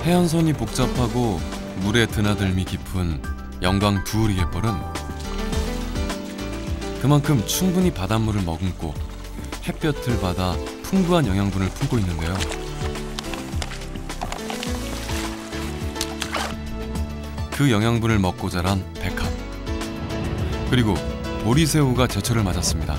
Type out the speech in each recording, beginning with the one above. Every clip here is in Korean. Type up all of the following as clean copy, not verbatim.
해안선이 복잡하고 물의 드나들미 깊은 영광 두우리 갯벌은 그만큼 충분히 바닷물을 머금고 햇볕을 받아 풍부한 영양분을 품고 있는데요. 그 영양분을 먹고 자란 백합, 그리고 보리새우가 제철을 맞았습니다.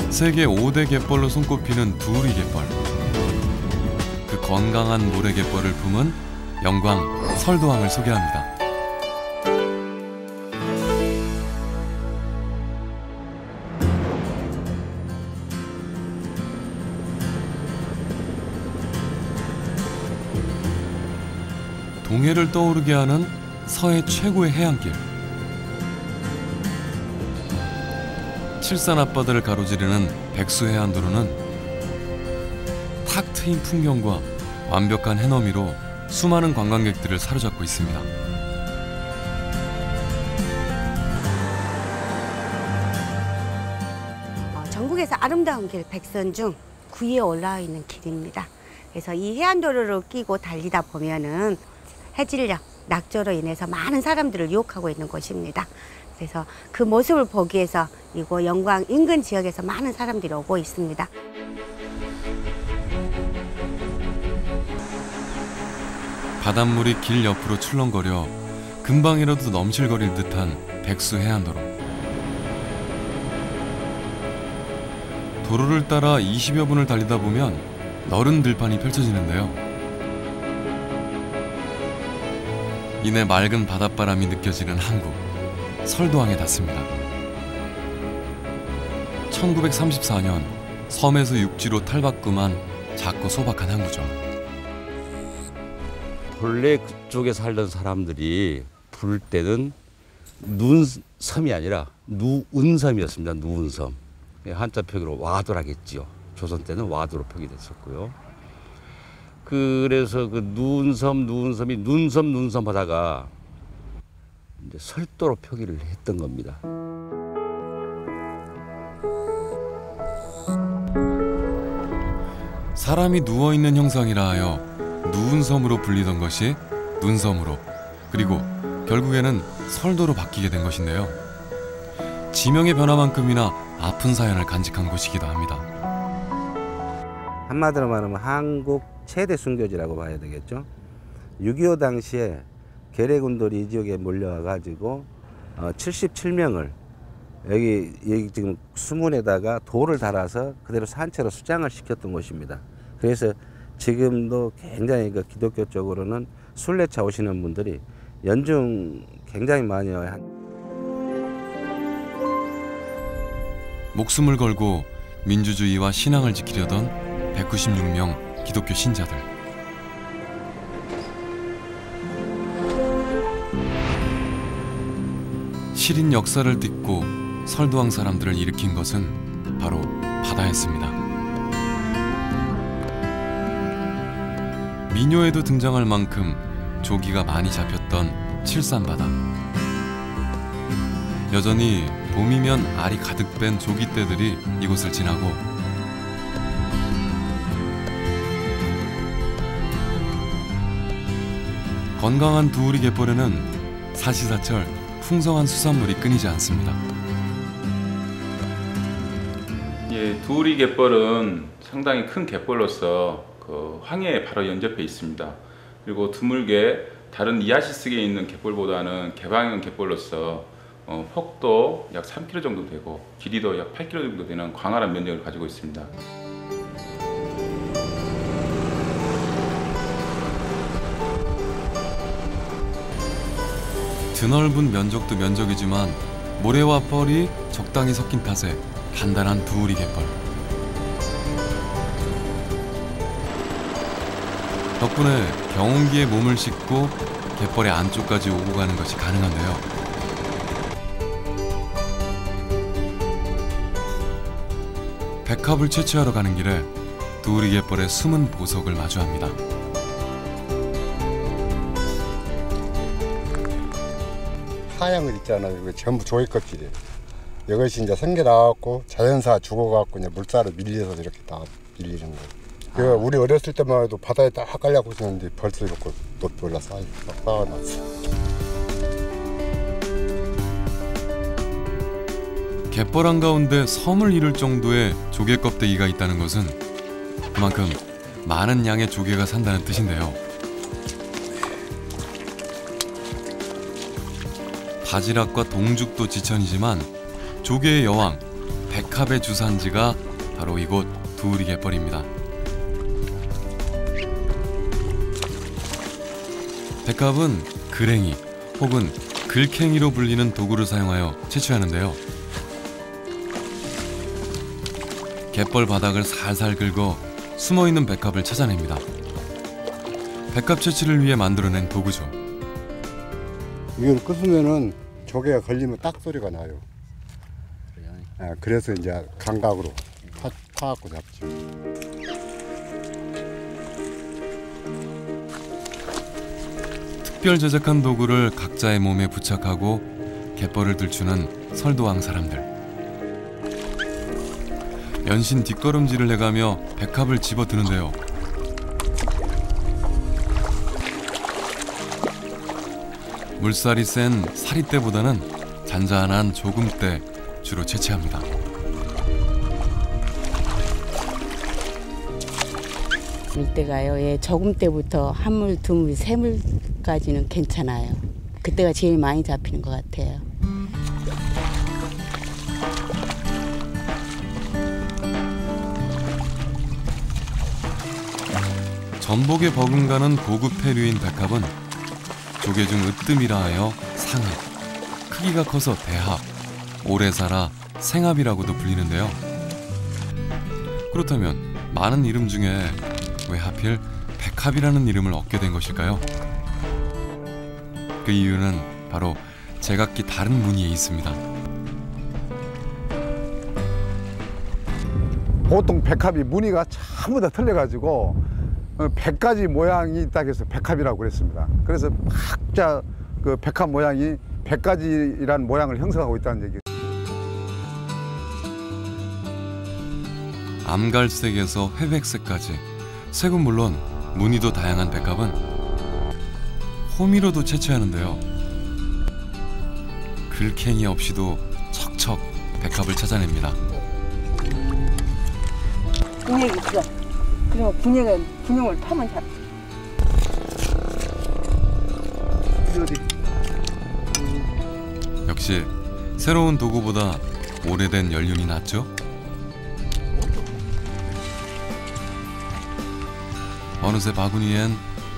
세계 5대 갯벌로 손꼽히는 두우리 갯벌. 그 건강한 모래 갯벌을 품은 영광 설도항을 소개합니다. 동해를 떠오르게 하는 서해 최고의 해안길. 칠산 앞바다를 가로지르는 백수해안도로는 탁 트인 풍경과 완벽한 해넘이로 수많은 관광객들을 사로잡고 있습니다. 전국에서 아름다운 길 백선 중 9위에 올라와 있는 길입니다. 그래서 이 해안도로를 끼고 달리다 보면은 해질녘, 낙조로 인해서 많은 사람들을 유혹하고 있는 곳입니다. 그래서 그 모습을 보기 위해서 이곳 영광 인근 지역에서 많은 사람들이 오고 있습니다. 바닷물이 길 옆으로 출렁거려 금방이라도 넘실거릴 듯한 백수 해안도로. 도로를 따라 20여 분을 달리다 보면 너른 들판이 펼쳐지는데요. 이내 맑은 바닷바람이 느껴지는 항구, 설도항에 닿습니다. 1934년 섬에서 육지로 탈바꿈한 작고 소박한 항구죠. 본래 그쪽에 살던 사람들이 부를 때는 눈섬이 아니라 누운섬이었습니다. 누운섬. 한자 표기로 와도라겠지요. 조선 때는 와도로 표기됐었고요. 그래서 그 누운섬이 눈섬 하다가 이제 설도로 표기를 했던 겁니다. 사람이 누워있는 형상이라 하여 누운섬으로 불리던 것이 눈섬으로, 그리고 결국에는 설도로 바뀌게 된 것인데요. 지명의 변화만큼이나 아픈 사연을 간직한 곳이기도 합니다. 한마디로 말하면 한국 최대 순교지라고 봐야 되겠죠. 6.25 당시에 계래군들이 이 지역에 몰려와가지고 77명을 여기 지금 수문에다가 돌을 달아서 그대로 산채로 수장을 시켰던 곳입니다. 그래서 지금도 굉장히 그 기독교 쪽으로는 순례차 오시는 분들이 연중 굉장히 많이 와요. 목숨을 걸고 민주주의와 신앙을 지키려던 196명 기독교 신자들. 시린 역사를 딛고 설도항 사람들을 일으킨 것은 바로 바다였습니다. 민요에도 등장할 만큼 조기가 많이 잡혔던 칠산바다. 여전히 봄이면 알이 가득 뺀 조기떼들이 이곳을 지나고 건강한 두우리 갯벌에는 사시사철 풍성한 수산물이 끊이지 않습니다. 예, 두우리 갯벌은 상당히 큰 갯벌로서 그 황해에 바로 연접해 있습니다. 그리고 드물게 다른 이하시스계에 있는 갯벌보다는 개방형 갯벌로서 폭도 약 3km 정도 되고 길이도 약 8km 정도 되는 광활한 면적을 가지고 있습니다. 드넓은 면적도 면적이지만 모래와 뻘이 적당히 섞인 탓에 단단한 두우리 갯벌. 덕분에 경운기에 몸을 싣고 갯벌의 안쪽까지 오고 가는 것이 가능한데요. 백합을 채취하러 가는 길에 두우리 갯벌의 숨은 보석을 마주합니다. 하얀 거 있잖아요. 이거 전부 조개 껍질이에요. 이것이 이제 생겨 나왔고 자연사 죽어갖고 이제 물살을 밀려서 이렇게 다 밀리는 거예요. 우리 어렸을 때만 해도 바다에 딱 깔려고 있었는데 벌써 이렇게 노트올라 쌓아놨어. 갯벌 한가운데 섬을 이룰 정도의 조개 껍데기가 있다는 것은 그만큼 많은 양의 조개가 산다는 뜻인데요. 바지락과 동죽도 지천이지만 조개의 여왕 백합의 주산지가 바로 이곳 두우리 갯벌입니다. 백합은 글행이 혹은 글캥이로 불리는 도구를 사용하여 채취하는데요. 갯벌 바닥을 살살 긁어 숨어있는 백합을 찾아냅니다. 백합 채취를 위해 만들어낸 도구죠. 이걸 끄으면은 조개가 걸리면 딱 소리가 나요. 그래서 이제 감각으로 파갖고 잡죠. 특별 제작한 도구를 각자의 몸에 부착하고 갯벌을 들추는 설도항 사람들. 연신 뒷걸음질을 해가며 백합을 집어드는데요. 물살이 센 사리떼보다는 잔잔한 조금떼 주로 채취합니다. 물때가요. 예, 저금때부터 한물, 두물, 세물까지는 괜찮아요. 그때가 제일 많이 잡히는 것 같아요. 전복에 버금가는 고급 해류인 백합은 조개 중 으뜸이라 하여 상합, 크기가 커서 대합, 오래 살아 생합이라고도 불리는데요. 그렇다면 많은 이름 중에 왜 하필 백합이라는 이름을 얻게 된 것일까요? 그 이유는 바로 제각기 다른 무늬에 있습니다. 보통 백합이 무늬가 전부 다 틀려가지고 100가지 모양이 있다고 해서 백합이라고 그랬습니다. 그래서 각자 그 백합 모양이 100가지라는 모양을 형성하고 있다는 얘기예요. 암갈색에서 회백색까지 색은 물론 무늬도 다양한 백합은 호미로도 채취하는데요. 글캥이 없이도 척척 백합을 찾아냅니다. 분액 있어. 그럼 분액을 파면 잡. 역시 새로운 도구보다 오래된 연륜이 낫죠? 어느새 바구니엔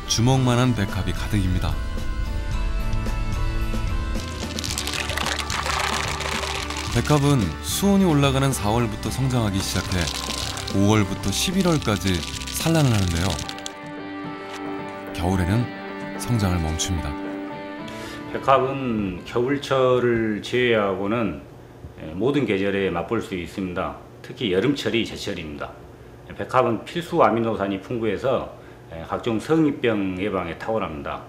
주먹만한 백합이 가득입니다. 백합은 수온이 올라가는 4월부터 성장하기 시작해 5월부터 11월까지 산란을 하는데요. 겨울에는 성장을 멈춥니다. 백합은 겨울철을 제외하고는 모든 계절에 맛볼 수 있습니다. 특히 여름철이 제철입니다. 백합은 필수 아미노산이 풍부해서 각종 성인병 예방에 탁월합니다.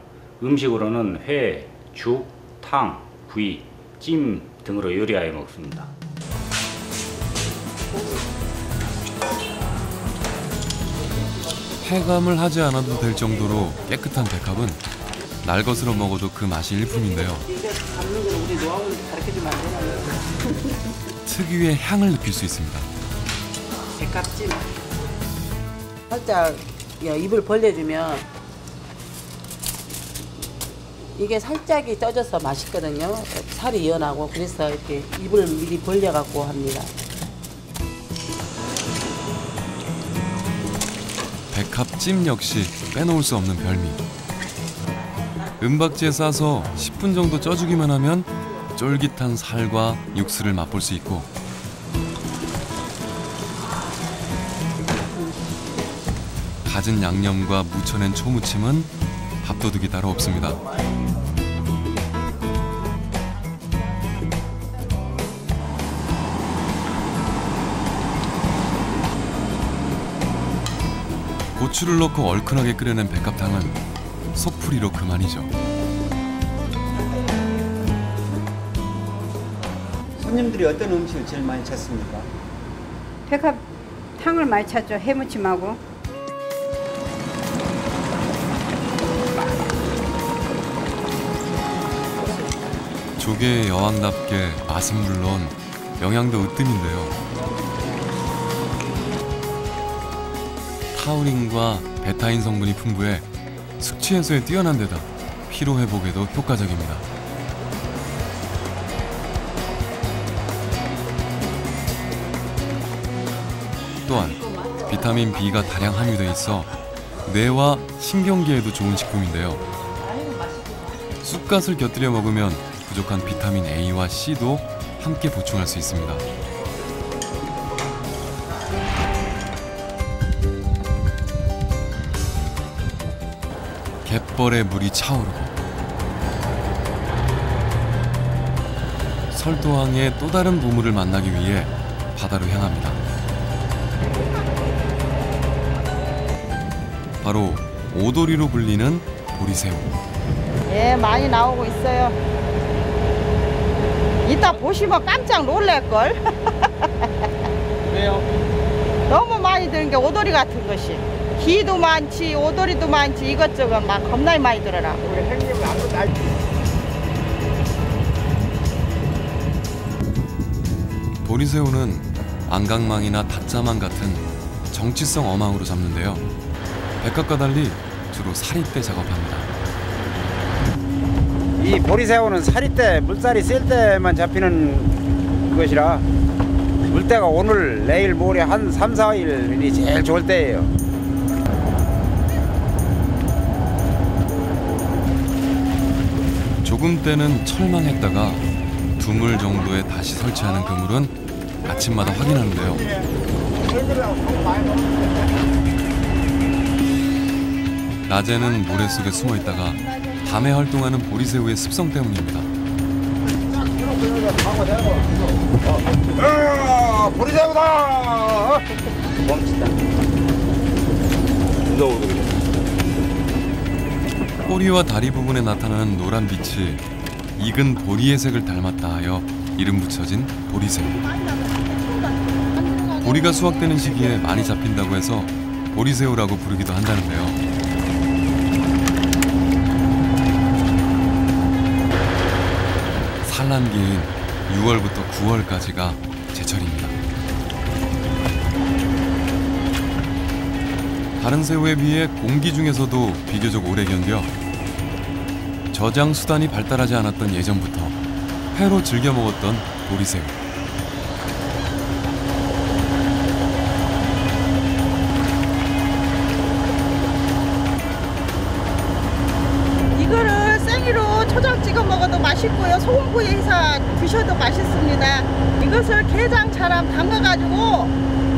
음식으로는 회, 죽, 탕, 구이, 찜 등으로 요리하여 먹습니다. 폐감을 하지 않아도 될 정도로 깨끗한 백합은 날것으로 먹어도 그 맛이 일품인데요. 특유의 향을 느낄 수 있습니다. 백합찜. 살짝 입을 벌려주면 이게 살짝이 쪄져서 맛있거든요. 살이 연하고 그래서 이렇게 입을 미리 벌려갖고 합니다. 백합찜 역시 빼놓을 수 없는 별미. 은박지에 싸서 10분 정도 쪄주기만 하면 쫄깃한 살과 육수를 맛볼 수 있고 갖은 양념과 무쳐낸 초무침은 밥도둑이 따로 없습니다. 고추를 넣고 얼큰하게 끓여낸 백합탕은 속풀이로 그만이죠. 손님들이 어떤 음식을 제일 많이 찾습니까? 백합탕을 많이 찾죠. 해무침하고. 조개의 여왕답게 맛은 물론 영양도 으뜸인데요. 타우린과 베타인 성분이 풍부해 숙취 해소에 뛰어난 데다 피로 회복에도 효과적입니다. 또한 비타민 B가 다량 함유돼 있어 뇌와 신경계에도 좋은 식품인데요. 쑥갓을 곁들여 먹으면 부족한 비타민 A와 C도 함께 보충할 수 있습니다. 갯벌에 물이 차오르고 설도항의 또 다른 보물을 만나기 위해 바다로 향합니다. 바로 오도리로 불리는 보리새우. 예, 많이 나오고 있어요. 이따 보시면 깜짝 놀랄걸. 왜요? 너무 많이 드는 게 오도리 같은 것이. 기도 많지, 오도리도 많지, 이것저것 막 겁나게 많이 들어라. 우리 형님은 아무것도 알 보리새우는 안강망이나 닷자망 같은 정치성 어망으로 잡는데요. 백합과 달리 주로 사리때 작업합니다. 이 보리새우는 사리때, 물살이 셀 때만 잡히는 것이라 물때가 오늘, 내일, 모레 한 3, 4일이 제일 좋을 때예요. 조금 때는 철망했다가 두물 정도에 다시 설치하는 그물은 아침마다 확인하는데요. 낮에는 모래 속에 숨어 있다가 밤에 활동하는 보리새우의 습성 때문입니다. 보리새우다! 꼬리와 다리 부분에 나타나는 노란 빛이 익은 보리의 색을 닮았다 하여 이름 붙여진 보리새우. 보리가 수확되는 시기에 많이 잡힌다고 해서 보리새우라고 부르기도 한다는데요. 산란기인 6월부터 9월까지가 제철입니다. 다른 새우에 비해 공기 중에서도 비교적 오래 견뎌 저장 수단이 발달하지 않았던 예전부터 회로 즐겨 먹었던 보리새우. 이거를 생으로 초장 찍어 먹어도 맛있고요. 소금구이 해서 드셔도 맛있습니다. 이것을 게장처럼 담가가지고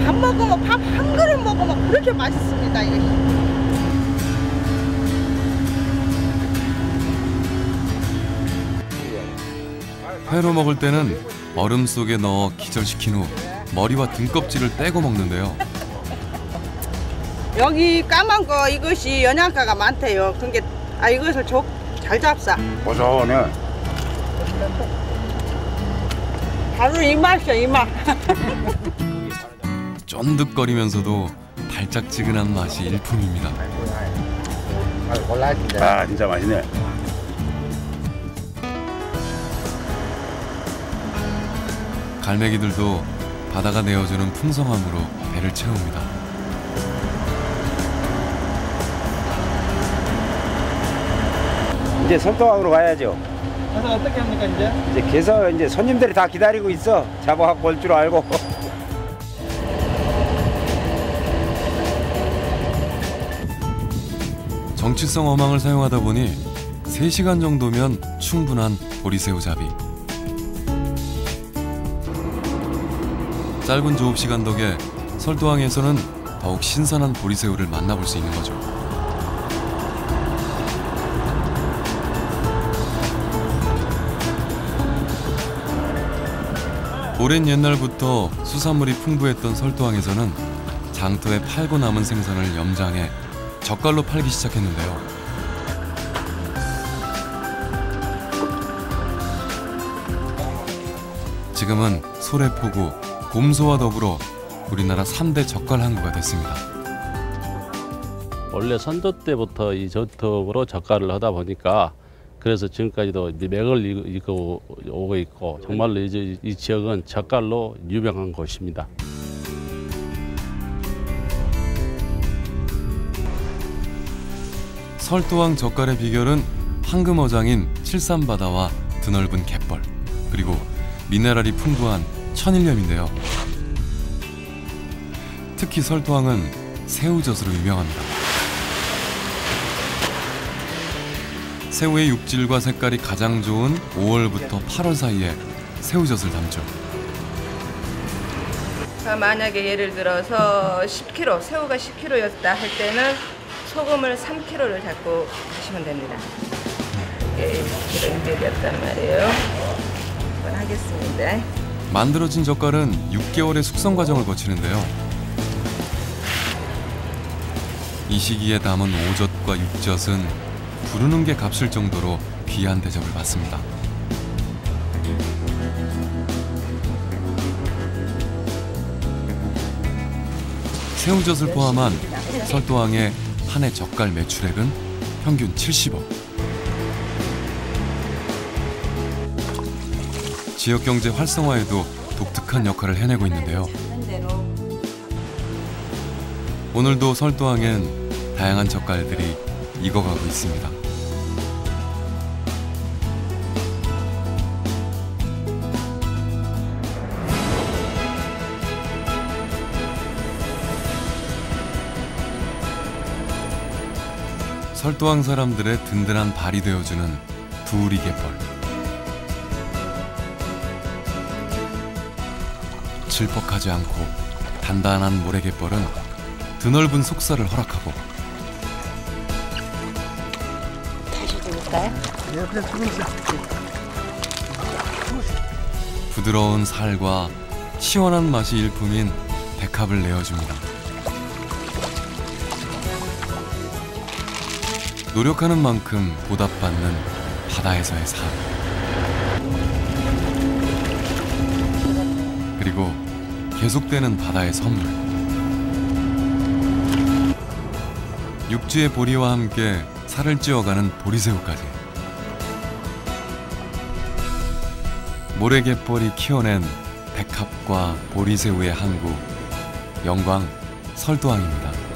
밥 먹으면 밥 한 그릇 먹으면 그렇게 맛있습니다. 이것이. 회로 먹을 때는 얼음 속에 넣어 기절시킨 후 머리와 등껍질을 떼고 먹는데요. 여기 까만 거 이것이 영양가가 많대요. 그게 이것을 잘 잡사. 고소하네. 바로 이 맛이야, 이 맛. 쫀득거리면서도 달짝지근한 맛이 일품입니다. 아, 진짜 맛있네. 갈매기들도 바다가 내어주는 풍성함으로 배를 채웁니다. 이제 설도항으로 가야죠. 가서 어떻게 합니까 이제? 이제 개서 이제 손님들이 다 기다리고 있어. 잡아갖고 올 줄 알고. 정치성 어망을 사용하다 보니 3시간 정도면 충분한 보리새우 잡이. 짧은 조업 시간 덕에 설도항에서는 더욱 신선한 보리새우를 만나볼 수 있는 거죠. 오랜 옛날부터 수산물이 풍부했던 설도항에서는 장터에 팔고 남은 생선을 염장해 젓갈로 팔기 시작했는데요. 지금은 소래포구, 곰소와 더불어 우리나라 3대 젓갈 항구가 됐습니다. 원래 선조 때부터 이 전통으로 젓갈을 하다 보니까 그래서 지금까지도 맥을 이고 오고 있고 정말로 이 지역은 젓갈로 유명한 곳입니다. 설도항 젓갈의 비결은 황금어장인 칠산바다와 드넓은 갯벌, 그리고 미네랄이 풍부한 천일염인데요. 특히 설도항은 새우젓으로 유명합니다. 새우의 육질과 색깔이 가장 좋은 5월부터 8월 사이에 새우젓을 담죠. 만약에 예를 들어서 10kg, 새우가 10kg였다 할 때는 소금을 3kg를 잡고 하시면 됩니다. 이게 10kg였단 말이에요. 한번 하겠습니다. 만들어진 젓갈은 6개월의 숙성 과정을 거치는데요. 이 시기에 담은 오젓과 육젓은 부르는 게 값일 정도로 귀한 대접을 받습니다. 새우젓을 포함한 설도항의 한 해 젓갈 매출액은 평균 70억. 지역 경제 활성화에도 독특한 역할을 해내고 있는데요. 오늘도 설도항엔 다양한 젓갈들이 익어가고 있습니다. 설도항 사람들의 든든한 발이 되어주는 두우리 갯벌. 질퍽하지 않고 단단한 모래갯벌은 드넓은 속살을 허락하고 다시 줄까요? 부드러운 살과 시원한 맛이 일품인 백합을 내어줍니다. 노력하는 만큼 보답받는 바다에서의 삶. 그리고 계속되는 바다의 선물. 육지의 보리와 함께 살을 찌어가는 보리새우까지. 모래갯벌이 키워낸 백합과 보리새우의 항구, 영광 설도항입니다.